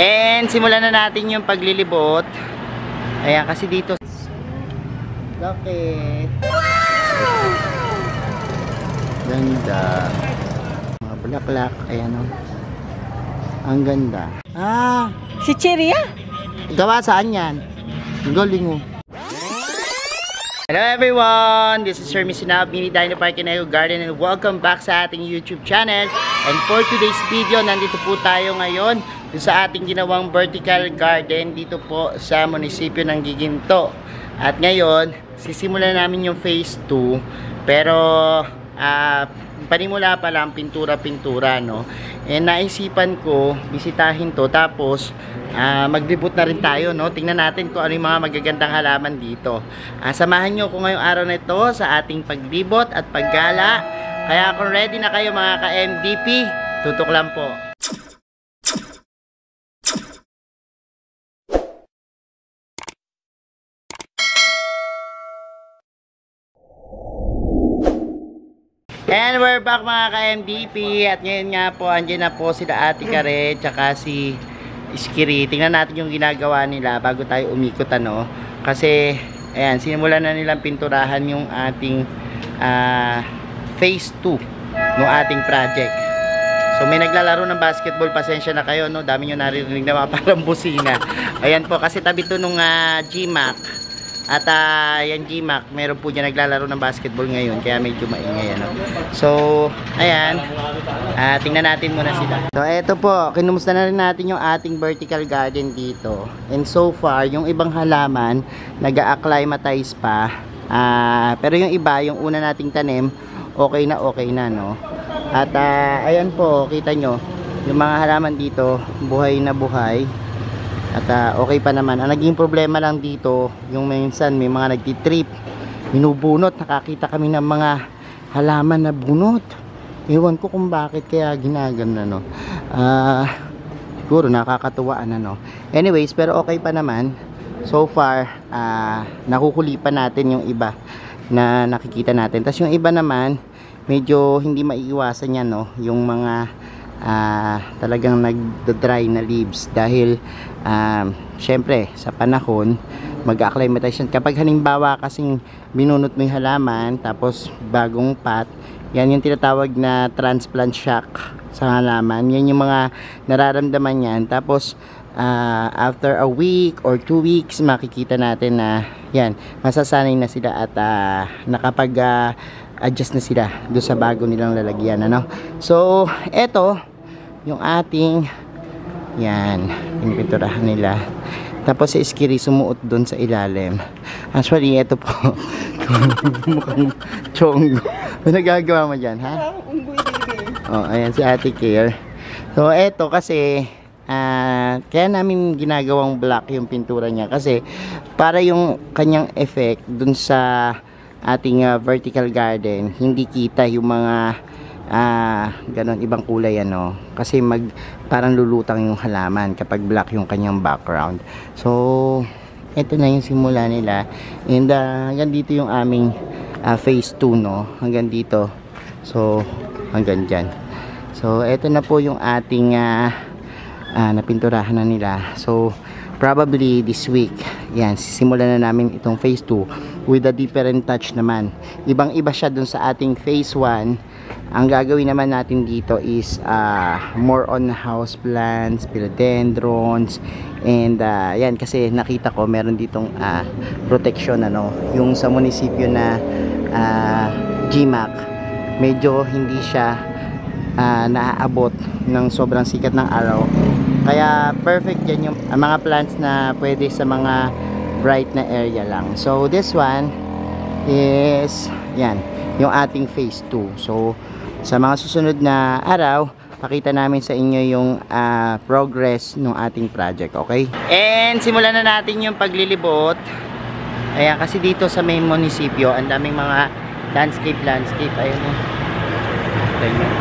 And simulan na natin yung paglilibot. Ayan, kasi dito okay. Ganda. Mga bulaklak. Ayan o. Ang ganda. Si Cheria? Gawa saan yan? Galing mo. Hello everyone! This is Sir Misinab, Mini Dino Park in Echo Garden, and welcome back sa ating YouTube channel. And for today's video, nandito po tayo ngayon sa ating ginawang vertical garden dito po sa munisipyo ng Giginto. At ngayon, sisimulan namin yung phase 2. Pero panimula pa lang, pintura-pintura, no? And naisipan ko bisitahin to, tapos maglibot na rin tayo, no? Tingnan natin kung ano yung mga magagandang halaman dito. Samahan nyo ko ngayong araw na ito sa ating paglibot at paggala. Kaya kung ready na kayo mga ka-MDP, tutok lang po. And we're back mga ka-MDP. At ngayon nga po, andyan na po sila Ate Kare tsaka si Iskiri. Tingnan natin yung ginagawa nila bago tayo umikot, ano. Kasi, ayan, sinimulan na nilang pinturahan yung ating phase 2 ng ating project. So may naglalaro ng basketball, pasensya na kayo, no. Dami nyo naririnig na mga parang busina. Ayan po, kasi tabi to nung GMAC. At yan GMAC, meron po dyan naglalaro ng basketball ngayon, kaya medyo maingay, ano. So, ayan, tingnan natin muna sila. So, eto po, kinumusta na rin natin yung ating vertical garden dito. And so far, yung ibang halaman, nag-acclimatize pa. Pero yung iba, yung una nating tanim, okay na, no. At ayan po, kita nyo, yung mga halaman dito, buhay na buhay. At okay pa naman. Ang naging problema lang dito, yung minsan may mga nagtitrip, binubunot. Nakakita kami ng mga halaman na bunot. Ewan ko kung bakit kaya ginagana, no. Siguro nakakatuwaan, ano. Anyways, pero okay pa naman. So far, nakukuli pa natin yung iba na nakikita natin. Tapos yung iba naman, medyo hindi maiiwasan yan, no. Yung mga talagang nagda-dry na leaves dahil syempre sa panahon mag-acclimatization. Kapag halimbawa kasing binunot mo yung halaman tapos bagong pot, yan yung tinatawag na transplant shock sa halaman. Yan yung mga nararamdaman yan. Tapos after a week or 2 weeks, makikita natin na yan, masasanay na sila at nakapag adjust na sila doon sa bago nilang lalagyan, ano. So eto yung ating yan, pinipinturahan nila. Tapos si Iskiri sumuot doon sa ilalim. Actually, ito po mukhang chongo. May nagagawa mo dyan, ha? Oh, ayan si Ate Care. So eto kasi kaya namin ginagawang black yung pintura niya, kasi para yung kanyang effect doon sa ating vertical garden, hindi kita yung mga ganon ibang kulay, ano, kasi parang lulutang yung halaman kapag black yung kanyang background. So ito na yung simula nila, and hanggang dito yung aming phase 2, no, hanggang dito. So hanggang dyan. So ito na po yung ating napinturahan na nila. So probably this week, yan, sisimulan na namin itong phase 2 with a different touch naman. Ibang iba siya dun sa ating phase 1. Ang gagawin naman natin dito is more on house plants, philodendrons, and yan, kasi nakita ko meron ditong protection, ano, yung sa munisipyo na GMAC, medyo hindi siya naaabot ng sobrang sikat ng araw, kaya perfect yan yung mga plants na pwede sa mga bright na area lang. So this one is yan, yung ating phase 2. So sa mga susunod na araw, pakita namin sa inyo yung progress ng ating project, okay? And simulan na natin yung paglilibot. Ayan, kasi dito sa main munisipyo, ang daming mga landscape. Ayun, ayan.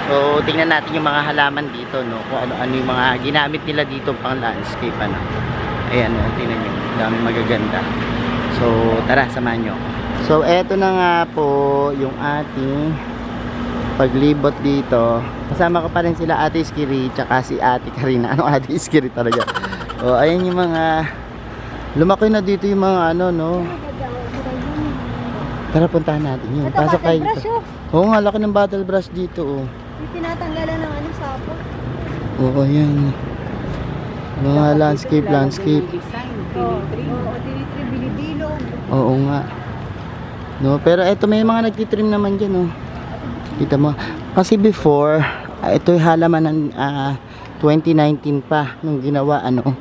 So tingnan natin yung mga halaman dito, no, kung ano yung mga ginamit nila dito pang landscape, ano. Ayan, tingnan nyo, daming magaganda. So tara, samahan nyo. So eto na nga po yung ating paglibot dito. Kasama ko pa rin sila Ate Iskiri tsaka si Ate Karina. Ano Ate Iskiri talaga? O, ayan yung mga lumaki na dito yung mga ano, no? Tara, puntahan natin yun. Ito, Pasok kayo battle brush, dito. Oo nga, laki ng battle brush dito, oh. Yung tinatanggalan ng ano, sapo. Oo, ayan. Mga landscape. Oo, tinitrim, binibilog. Oo nga. No, pero eto may mga nagtitrim naman dyan, oh. Kita mo. Kasi before, ito yung halaman ng 2019 pa nung ginawa, ano.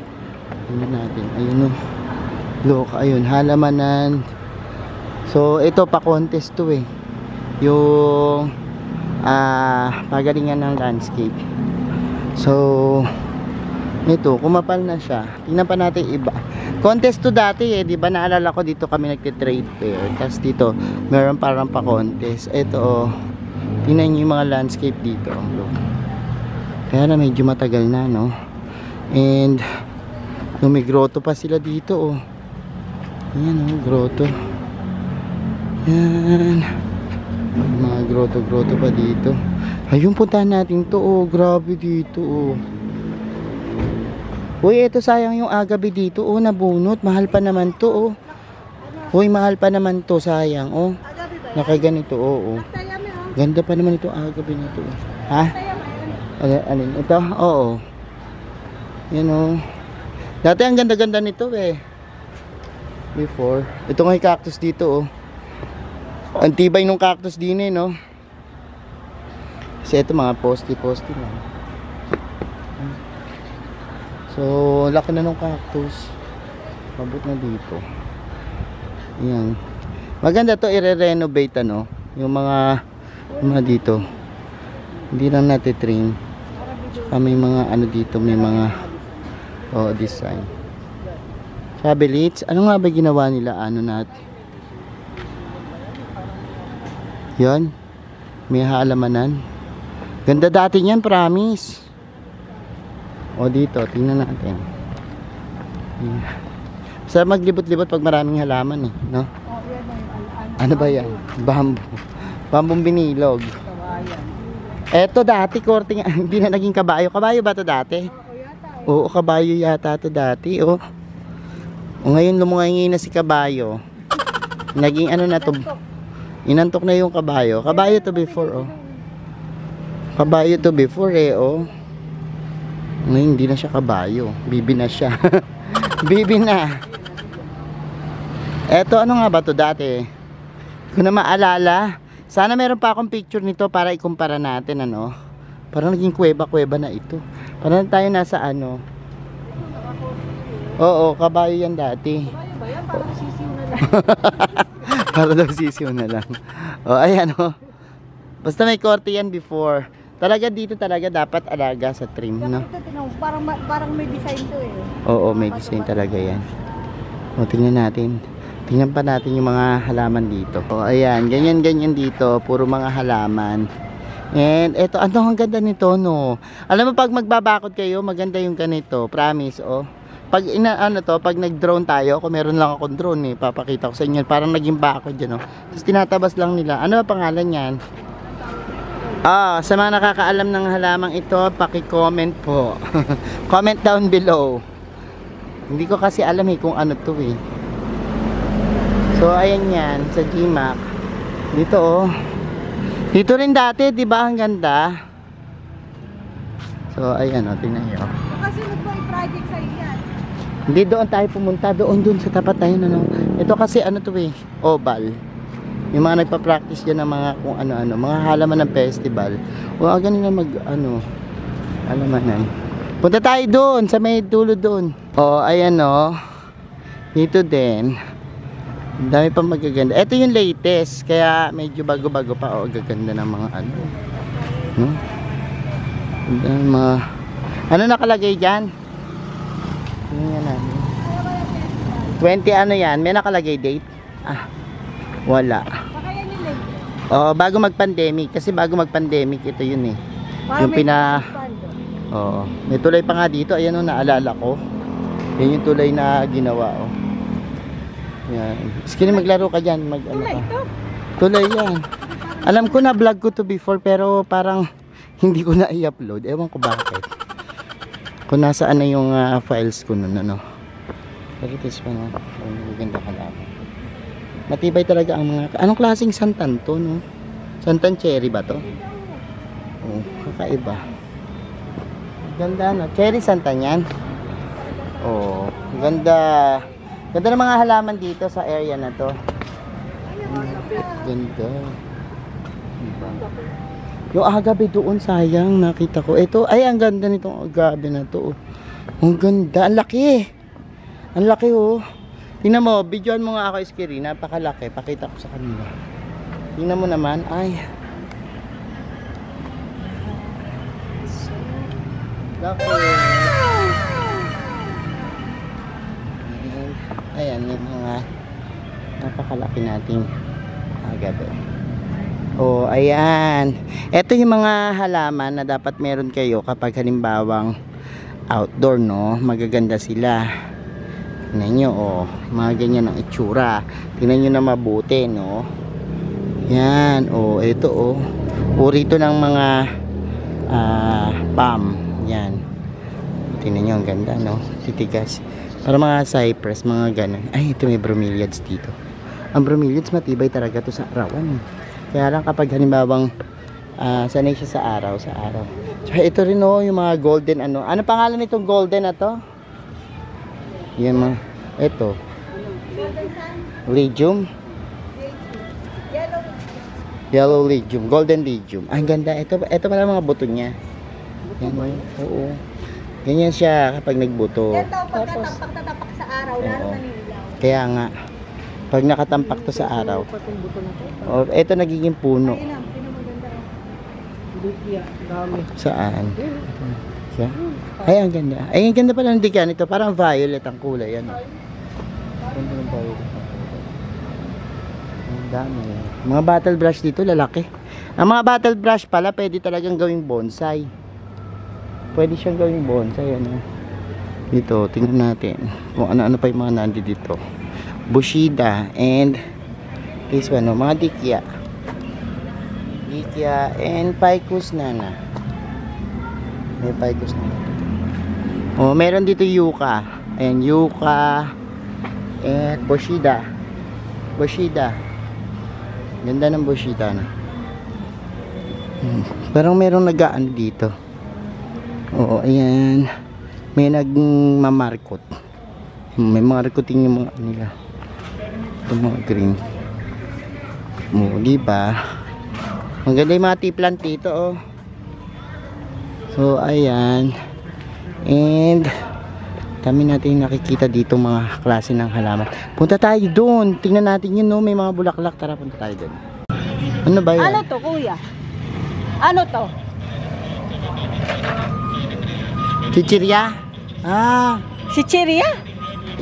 Tingnan natin. Ayun, oh. Look, ayun, halamanan. So, ito pa contest to eh. Yung pagalingan ng landscape. So, ito, kumapal na siya. Tingnan pa natin iba. Contest to dati eh, di ba? Naalala ko dito kami nagte-trade fair. Tapos dito, meron parang pa-contest. Ito, oh. Tingnan nyo yung mga landscape dito. Look. Kaya na medyo matagal na, no? And, may grotto pa sila dito, oh. Ayan, oh, grotto. Yan. Mga grotto pa dito. Ayun, puntahan natin to, oh. Grabe dito, oh. Uy, ito sayang yung agabi dito, oh, nabunot. Mahal pa naman to, oh. Uy, mahal pa naman to, sayang, oh. Nakaganito, oh, oh. Ganda pa naman ito agabi na to. Ha? Alin? Ito? Oo. Yan, oh. Dati ang ganda-ganda nito, eh. Before. Ito nga yung cactus dito, oh. Ang tibay nung cactus din, eh, no? Kasi ito mga poste lang. So, laki na nung cactus. Mabot na dito. Ayan. Maganda to i-renovate, ano, yung mga dito. Hindi lang natin trim. May mga ano dito, may mga design. Sabi Litz, ano nga ba ginawa nila? Ano natin? Yan. May halamanan. Ganda dati niyan, promise. O dito, tingnan natin. Sa maglibot-libot pag maraming halaman, eh, no? Ano ba yan? Bambong binilog. Eto dati, korting, hindi na naging kabayo. Kabayo ba to dati? Oo, kabayo yata to dati, oh. O ngayon lumungangi na si kabayo. Naging ano na to? Inantok na yung kabayo. Kabayo to before, oh. Kabayo to before, eh, oh. Ngayon hindi na siya kabayo. Bibi na siya. Bibi na. Eto, ano nga ba to dati? Kung na maalala, sana meron pa akong picture nito para ikumpara natin, ano. Parang naging kuweba na ito. Parang tayo nasa ano. Oo, kabayo yan dati. Kabayo ba yan? Parang sisiw na lang. Para daw sisiw na lang. O, ayan, o. Basta may korte yan before. Talaga dito talaga dapat alaga sa trim, no? Parang may design to, eh. Oo, may design talaga yan. O, tingnan natin. Tingnan pa natin yung mga halaman dito. O, ayan. Ganyan dito. Puro mga halaman. And, eto. Ano, ang ganda nito, no? Alam mo, pag magbabakod kayo, maganda yung ganito. Promise, oh. Pag, pag nag-drone tayo, kung meron lang akong drone, eh, papakita ko sa inyo. Parang naging bakod yan, oh. Tapos, tinatabas lang nila. Ano ang pangalan yan? Sa mga nakakaalam ng halamang ito, paki-comment po. Comment down below. Hindi ko kasi alam eh kung ano to eh. So ayan yan sa GMAC. Dito oh. Dito rin dati, 'di ba? Ang ganda. So ayan oh, tingnan niyo. Kasunod mo i-project sa iyan. Hindi doon tayo pumunta, doon sa tapat tayo ano. Ito kasi ano to eh, oval. Yung mga nagpa-practice dyan ng mga kung ano-ano, mga halaman ng festival. O ganun na halamanan. Punta tayo doon, sa may dulo doon. O, ayan o. Dito din. Ang dami pa magaganda. Ito yung latest, kaya medyo bago-bago pa. O, gaganda ng mga ano. Ano nakalagay dyan? Tingnan natin. 20 ano yan? May nakalagay date? Wala. Baka yan yung late. Oo, bago mag-pandemic. Kasi bago mag-pandemic, ito yun eh. Yung Oo. May tulay pa nga dito. Ayan o, naalala ko. Yan yung tulay na ginawa o. Yan. Sige, maglaro ka dyan. Tulay ito? Tulay yan. Alam ko na vlog ko to before pero parang hindi ko na i-upload. Ewan ko bakit. Kung nasaan na yung files ko nun, ano. Pero this one, maganda ka lang. Matibay talaga ang mga... Anong klaseng santan to, no? Santan cherry ba to? Oh, kakaiba. Ganda, no? Cherry santan yan. Oh, ganda. Ganda ng mga halaman dito sa area na to. Ganda. Diba? Yung agabe doon, sayang, nakita ko. Ito, ay, ang ganda nitong agabe na to. Ang ganda, ang laki. Ang laki, oh. Tingnan mo, videoan mo nga ako, Iskiri. Napakalaki, pakita ko sa kanila. Tingnan mo naman, ay. Laki. Ayan, yung mga napakalaki nating agabe. Oh, ayan. Ito yung mga halaman na dapat meron kayo kapag halimbawang outdoor, no? Magaganda sila. Tingnan nyo, oh. Mga ganyan ang itsura. Tingnan nyo na mabuti, no? Yan, oh. Ito, oh. Uri ito ng mga palm. Yan. Tingnan nyo, ang ganda, no? Titigas. Para mga cypress, mga ganun. Ay, ito may bromeliads dito. Ang bromeliads matibay talaga to sa arawan, eh. Kaya lang kapag halimbawang sanay siya sa araw, Tsaka ito rin, oh, yung mga golden ano. Ano pangalan nitong golden na to? Yan mga, ito. Legium. Yellow legium, golden legium. Ang ganda. Ito pala mga buto niya. Yan, oo. Ganyan siya kapag nagbuto. Ito, pagtatampak sa araw, lalo naninilaw. Kaya nga, pag nakatampak to sa araw. Oh, ito nagiging puno. Ayun ang pinamaganda. Saan? Siya? Ay, ang ganda. Ay, ang ganda pala ng dikyan ito. Parang violet ang kulay. Ano? Ganda ng violet. Ang dami. Mga battle brush dito, lalaki. Ang mga battle brush pala, pwede talagang gawing bonsai. Pwede siyang gawing bonsai. Ano? Dito, tingnan natin. Kung ano-ano pa yung mga nandi dito. Bushida and this one, no? Mga dikya and ficus nana. May ficus nana. Oh, meron dito yucca. Ayan, yucca and bushida. Ganda ng bushida na. Parang merong nag-aano dito. Oo, ayan. May nagmamarkot. May marketing yung mga nila. Ito mga green. O, diba? Ang ganda yung mga tea plant dito, oh. So, ayan. And, dami natin nakikita dito mga klase ng halaman. Punta tayo doon. Tingnan natin yun, no? May mga bulaklak. Tara, punta tayo doon. Ano ba yan? Ano to, kuya? Ano to? Chichirya? Ah, Si Chiria?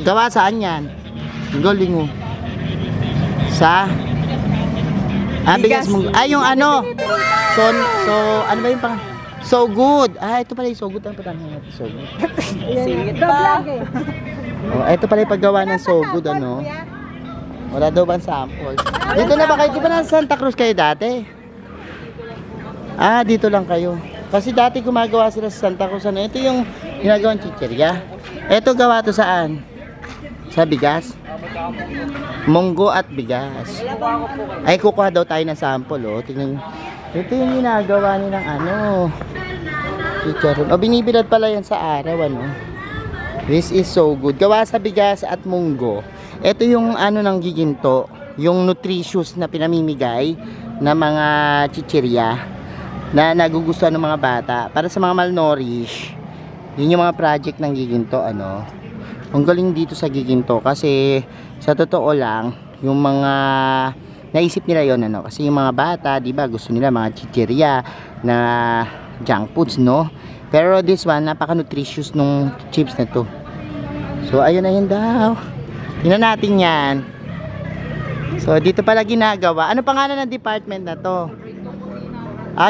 gawa saan yan? Galing mo. Sa? Bigas mo. Yung ano? So, ano ba yung pang? So good. Ito pala yung so good. Ano pa natin natin so good? Sige pa. Oh, ito pala yung paggawa ng so good, ano? Wala daw bang sample? Dito na ba kayo? Di ba nasa Santa Cruz kayo dati? Dito lang kayo. Kasi dati gumagawa sila sa Santa Cruz. Ano? Ito yung ginagawang chichirya. Ito gawa to saan? Sa bigas? Munggo at bigas. Ay, kukuha daw tayo ng sample, oh. Tingnan. Ito yung ginagawa nilang ano. Chicharon. O, binibilad pala yan sa araw, ano. This is so good. Gawa sa bigas at munggo. Ito yung ano ng giginto. Yung nutritious na pinamimigay na mga chichirya na nagugustuhan ng mga bata. Para sa mga malnourished. Yun yung mga project ng giginto, ano. Ang galing dito sa giginto kasi sa totoo lang yung mga naisip nila yon, ano, kasi yung mga bata, di ba, gusto nila mga chichirya na junk foods, no? Pero this one, napaka-nutritious nung chips na to. So ayun na yun daw. Tingnan natin yan. So dito pala ginagawa. Ano pangalan ng department na to?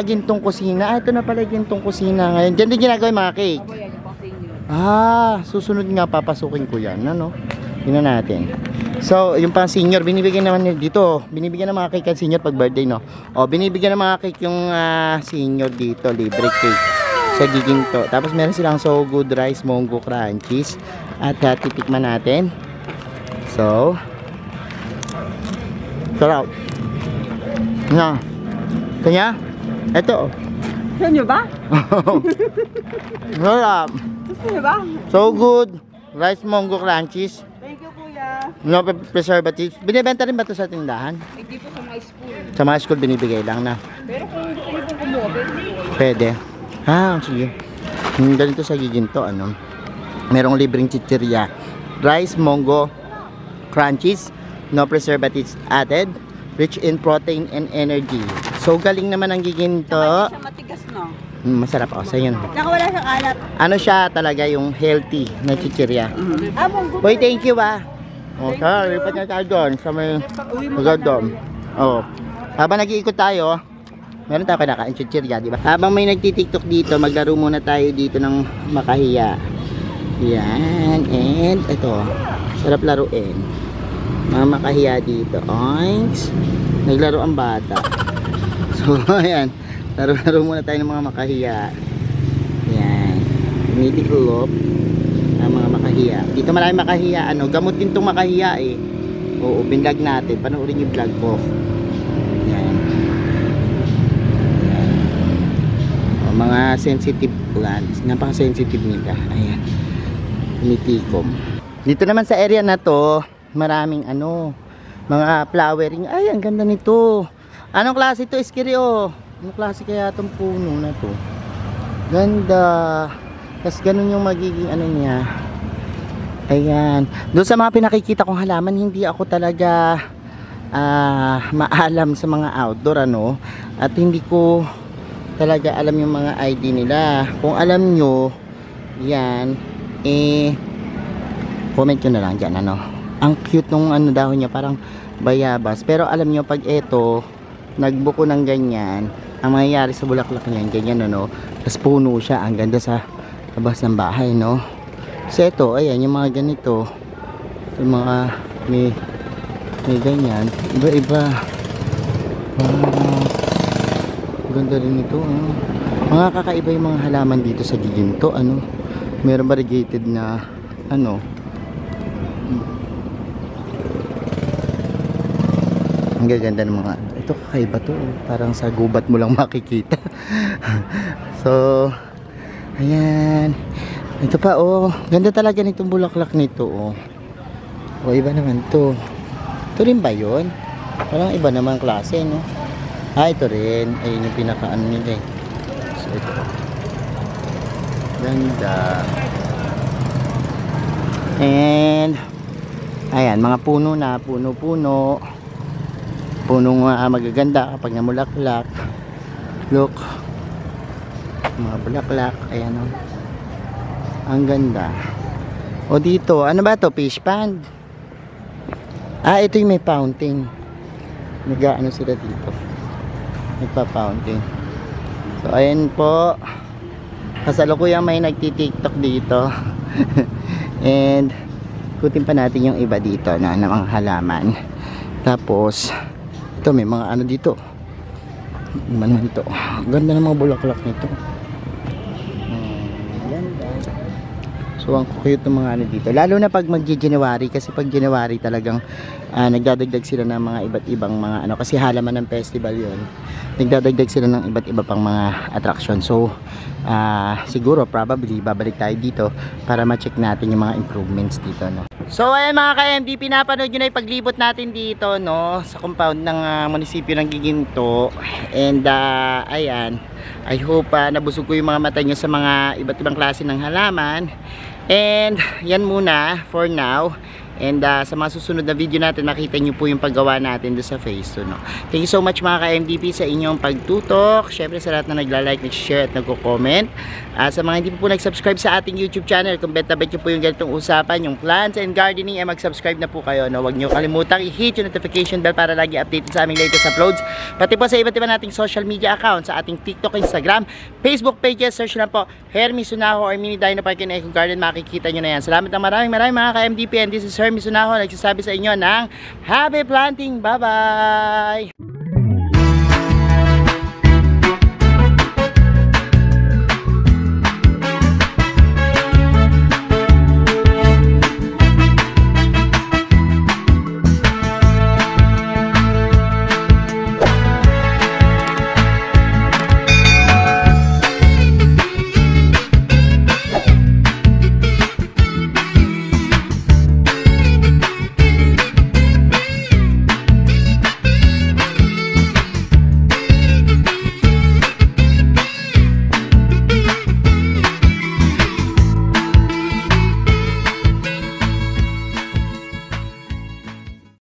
Gintong kusina. Ito na pala gintong kusina ngayon. Diyan din ginagawa yung mga cake. Susunod nga papasukin ko yan, ano? Tingnan natin. So, yung pang senior, binibigyan naman nila dito. Binibigyan ng mga cake ang senior pag birthday, no? O, binibigyan ng mga cake yung senior dito, libre cake sa Giginto. Tapos meron silang So Good Rice Mongo Crunchies. At titikman natin. So, sarap. Na. Kanya? Ito. Gusto nyo ba? Sarap. Gusto nyo ba? So Good Rice Mongo Crunchies. Thank you, kuya. No preservatives. Binibenta rin ba ito sa tindahan? Hindi po sa mga school. Sa mga school binibigay lang na. Pero kung gusto nyo pong kumuha, Pwede. Sige. Ganito sa Giginto, ano. Merong libreng chichirya. Rice Mongo Crunchies. No preservatives added. Rich in protein and energy. So galing naman ang Giginto. siya matigas, no? Masarap ako sa yun. Naka wala siyang alat. Ano siya talaga yung healthy na chichirya. Munggo. Uy, thank you Okay, lipat na tayo doon sa may magandang. Habang nag-iikot tayo, meron tayo kinakain chichirya, di ba? Habang may nagtitiktok dito, maglaro muna tayo dito ng makahiya. Yan, and ito, sarap laruin. Mga makahiya dito. Oinks. Naglaro ang bata. So, ayan. Laro-laro muna tayo ng mga makahiya. Yan. Tinitiklop ang mga makahiya. Dito marami makahiya. Gamot din itong makahiya eh. Oo, binlog natin. Panoorin yung vlog ko. Yan. Yan. O, mga sensitive plants. Napaka-sensitive nila. Ayan. Tinitikom. Dito naman sa area na to, maraming mga flowering. Ay, ang ganda nito. Anong klase ito, Iskiri? Anong klase kaya itong puno na to? Ganda. Tapos ganun yung magiging niya. Ayan. Doon sa mga pinakikita kong halaman, hindi ako talaga maalam sa mga outdoor, At hindi ko talaga alam yung mga ID nila. Kung alam nyo, yan, comment nyo na lang dyan, Ang cute nung dahon niya, parang bayabas. Pero alam nyo, pag ito, nagbuko ng ganyan, ang mangyayari sa bulaklak niyan, ganyan, Tapos puno siya, ang ganda sa labas ng bahay, Kasi ito, ayan, yung mga ganito, yung mga, may ganyan, iba-iba. Wow. Ganda rin ito, Mga kakaiba yung mga halaman dito sa Giginto, Meron variegated na, ang gaganda ng mga ito, kakaiba to, parang sa gubat mo lang makikita. So ayan, ito pa, ganda talaga nitong bulaklak nito, iba naman to. Ito rin ba yun? Parang iba naman klase, ito rin, ayun yung pinakaano nila eh. So ito, ganda. And ayan, mga puno na, puno-punong magaganda kapag namulaklak. Look, mga bulaklak, ayan, ang ganda. O dito, ano ba to? Fish pond. Ito yung may fountain. Nag-ano sila dito, nagpa-fountain. So ayan po, kasalukuyang may nagti-tiktok dito. And ikutin pa natin yung iba dito na mga halaman. Tapos ito, may mga dito. Naman ito. Ganda ng mga bulaklak nito. Ganda. So ang cute ng mga dito. Lalo na pag mag-January, kasi pag January talagang nagdadagdag sila ng mga iba't ibang mga kasi halaman ng festival 'yon. Nagdadagdag sila ng iba't iba pang mga attraction. So siguro probably babalik tayo dito para ma-check natin yung mga improvements dito, So ayan mga ka-MD, pinapanood nyo na yung paglibot natin dito, sa compound ng munisipyo ng Giginto. And ayan, I hope nabusog ko yung mga mata nyo sa mga iba't ibang klase ng halaman. And yan muna for now. And sa mga susunod na video natin, makita nyo po yung paggawa natin doon sa phase 2, Thank you so much mga ka-MDP sa inyong pagtutok. Syempre sa lahat na nagla-like, nag-share at nagko-comment. Sa mga hindi po nag-subscribe sa ating YouTube channel, kung bet na bet nyo po yung ganitong usapan, yung plants and gardening, mag-subscribe na po kayo, Huwag nyo kalimutang i-hit yung notification bell para lagi updated sa aming latest uploads. Pati po sa iba't iba nating social media accounts, sa ating TikTok, Instagram, Facebook pages, search na po Hermes Sunaho or Mini Dino Park in Eco Garden, makikita nyo na yan. Salamat na maraming mga ka-MDP, and this is Hermes Unaho nagsasabi sa inyo ng Happy Planting! Bye-bye!